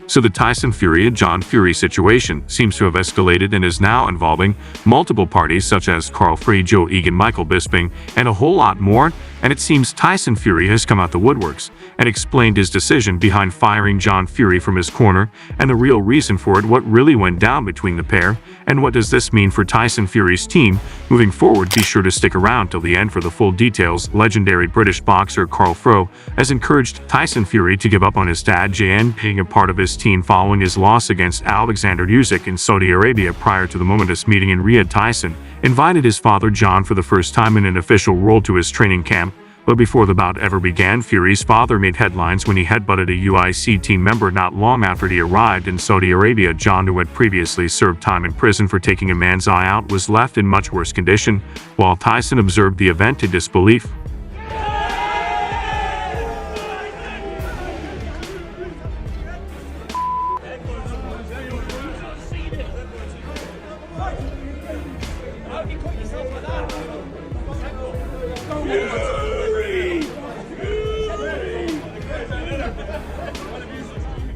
So the Tyson Fury and John Fury situation seems to have escalated and is now involving multiple parties such as Carl Frey, Joe Egan, Michael Bisping, and a whole lot more. And it seems Tyson Fury has come out the woodworks and explained his decision behind firing John Fury from his corner and the real reason for it, what really went down between the pair, and what does this mean for Tyson Fury's team moving forward. Be sure to stick around till the end for the full details. Legendary British boxer Carl Frey has encouraged Tyson Fury to give up on his dad JN being a part of his team following his loss against Alexander Usyk in Saudi Arabia. Prior to the momentous meeting in Riyadh, Tyson invited his father John for the first time in an official role to his training camp. But before the bout ever began, Fury's father made headlines when he headbutted a UIC team member not long after he arrived in Saudi Arabia. John, who had previously served time in prison for taking a man's eye out, was left in much worse condition, while Tyson observed the event in disbelief.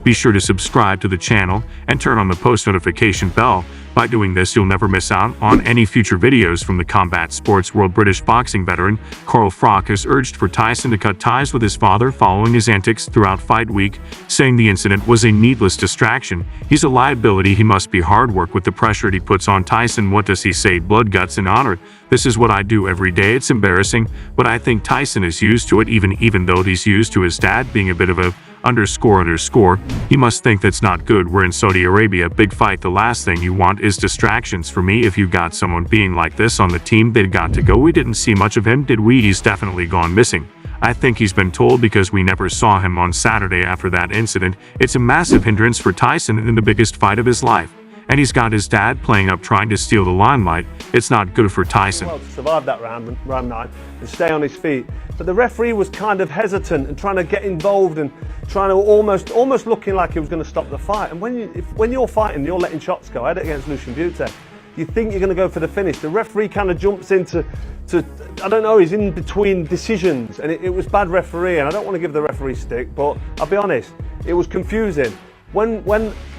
Be sure to subscribe to the channel and turn on the post notification bell. By doing this, you'll never miss out on any future videos from the combat sports world. British boxing veteran Carl Frey has urged for Tyson to cut ties with his father following his antics throughout fight week, saying the incident was a needless distraction. He's a liability. He must be hard work with the pressure he puts on Tyson. What does he say? Blood, guts, and honor. This is what I do every day. It's embarrassing, but I think Tyson is used to it, even though he's used to his dad being a bit of a underscore. He must think that's not good. We're in Saudi Arabia, big fight. The last thing you want is distractions. For me, if you got someone being like this on the team, they'd got to go. We didn't see much of him, did we? He's definitely gone missing. I think he's been told because we never saw him on Saturday after that incident. It's a massive hindrance for Tyson in the biggest fight of his life. And he's got his dad playing up trying to steal the limelight. It's not good for Tyson. Well, to survive that round 9 and stay on his feet. But the referee was kind of hesitant and trying to get involved and trying to almost looking like he was going to stop the fight. And when you're fighting, you're letting shots go. I had it against Lucian Bute. You think you're going to go for the finish. The referee kind of jumps into, I don't know, he's in between decisions. And it was bad referee. And I don't want to give the referee stick, but I'll be honest, it was confusing. When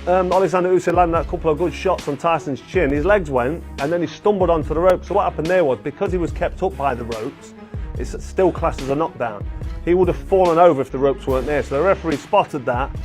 Alexander Usyk landed a couple of good shots on Tyson's chin, his legs went and then he stumbled onto the ropes. So what happened there was, because he was kept up by the ropes, it's still classed as a knockdown. He would have fallen over if the ropes weren't there. So the referee spotted that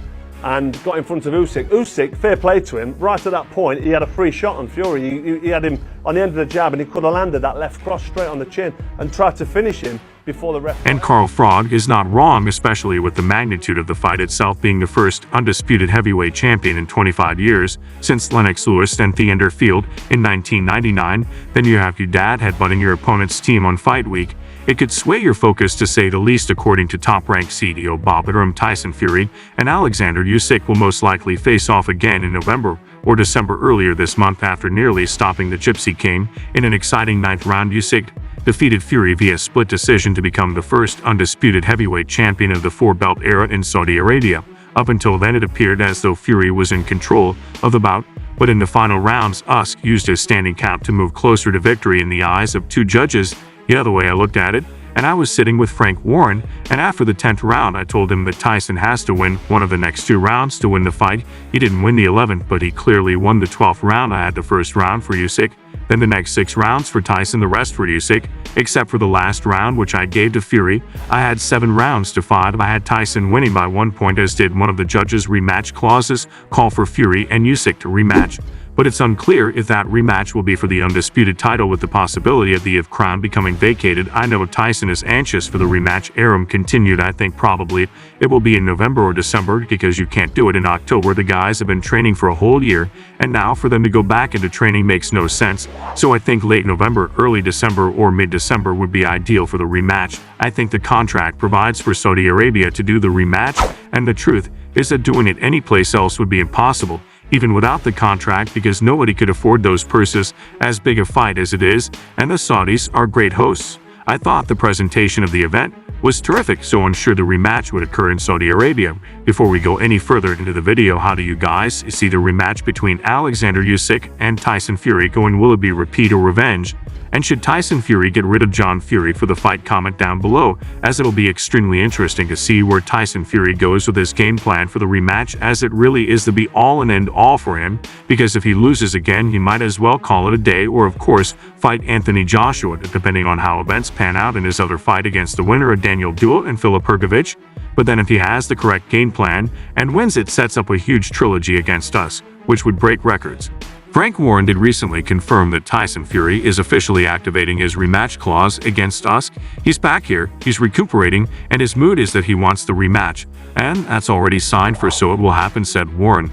and got in front of Usyk. Usyk, fair play to him, right at that point he had a free shot on Fury. He had him on the end of the jab and he could have landed that left cross straight on the chin and tried to finish him before the referee. And Carl Frey is not wrong, especially with the magnitude of the fight itself, being the first undisputed heavyweight champion in 25 years since Lennox Lewis and Theander Field in 1999. Then you have your dad headbutting your opponent's team on fight week. It could sway your focus, to say the least. According to top-ranked CEO Bob Arum, Tyson Fury and Alexander Usyk will most likely face off again in November or December. Earlier this month, after nearly stopping the Gypsy King in an exciting 9th round, Usyk defeated Fury via split decision to become the first undisputed heavyweight champion of the four-belt era in Saudi Arabia. Up until then, it appeared as though Fury was in control of the bout, but in the final rounds, Usyk used his standing count to move closer to victory in the eyes of two judges. The other way I looked at it, and I was sitting with Frank Warren, and after the 10th round I told him that Tyson has to win one of the next 2 rounds to win the fight. He didn't win the 11th, but he clearly won the 12th round. I had the first round for Usyk, then the next 6 rounds for Tyson, the rest for Usyk, except for the last round, which I gave to Fury. I had 7 rounds to 5. I had Tyson winning by 1 point, as did one of the judges' rematch clauses call for Fury and Usyk to rematch. But it's unclear if that rematch will be for the undisputed title, with the possibility of the crown becoming vacated. I know Tyson is anxious for the rematch. Arum continued, I think probably it will be in November or December, because you can't do it in October. The guys have been training for a whole year, and now for them to go back into training makes no sense. So I think late November, early December, or mid-December would be ideal for the rematch. I think the contract provides for Saudi Arabia to do the rematch, and the truth is that doing it anyplace else would be impossible, even without the contract, because nobody could afford those purses, as big a fight as it is, and the Saudis are great hosts. I thought the presentation of the event was terrific, so unsure the rematch would occur in Saudi Arabia. Before we go any further into the video, how do you guys see the rematch between Alexander Usyk and Tyson Fury going? Will it be repeat or revenge? And should Tyson Fury get rid of John Fury for the fight? Comment down below, as it'll be extremely interesting to see where Tyson Fury goes with his game plan for the rematch, as it really is the be-all and end-all for him, because if he loses again, he might as well call it a day, or of course, fight Anthony Joshua, depending on how events pan out in his other fight against the winner of Daniel Duel and Filip Hrgović. But then if he has the correct game plan and wins, it sets up a huge trilogy against us, which would break records. Frank Warren did recently confirm that Tyson Fury is officially activating his rematch clause against us. He's back here, he's recuperating, and his mood is that he wants the rematch. And that's already signed for, so it will happen, said Warren.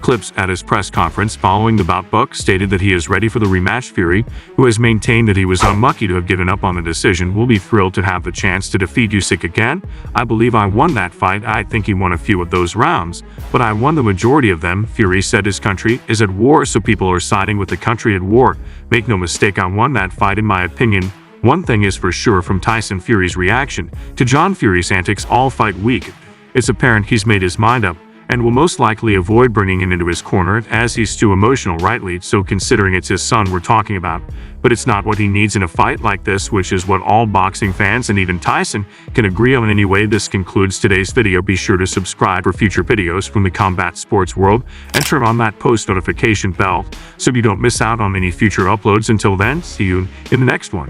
Clips at his press conference following the bout book stated that he is ready for the rematch. Fury, who has maintained that he was unlucky to have given up on the decision, will be thrilled to have the chance to defeat Usyk again. I believe I won that fight. I think he won a few of those rounds, but I won the majority of them. Fury said his country is at war, so people are siding with the country at war. Make no mistake, I won that fight in my opinion. One thing is for sure from Tyson Fury's reaction to John Fury's antics all fight week, it's apparent he's made his mind up and will most likely avoid bringing him into his corner, as he's too emotional, rightly so, considering it's his son we're talking about. But it's not what he needs in a fight like this, which is what all boxing fans and even Tyson can agree on. Anyway, this concludes today's video. Be sure to subscribe for future videos from the combat sports world and turn on that post notification bell so you don't miss out on any future uploads. Until then, see you in the next one.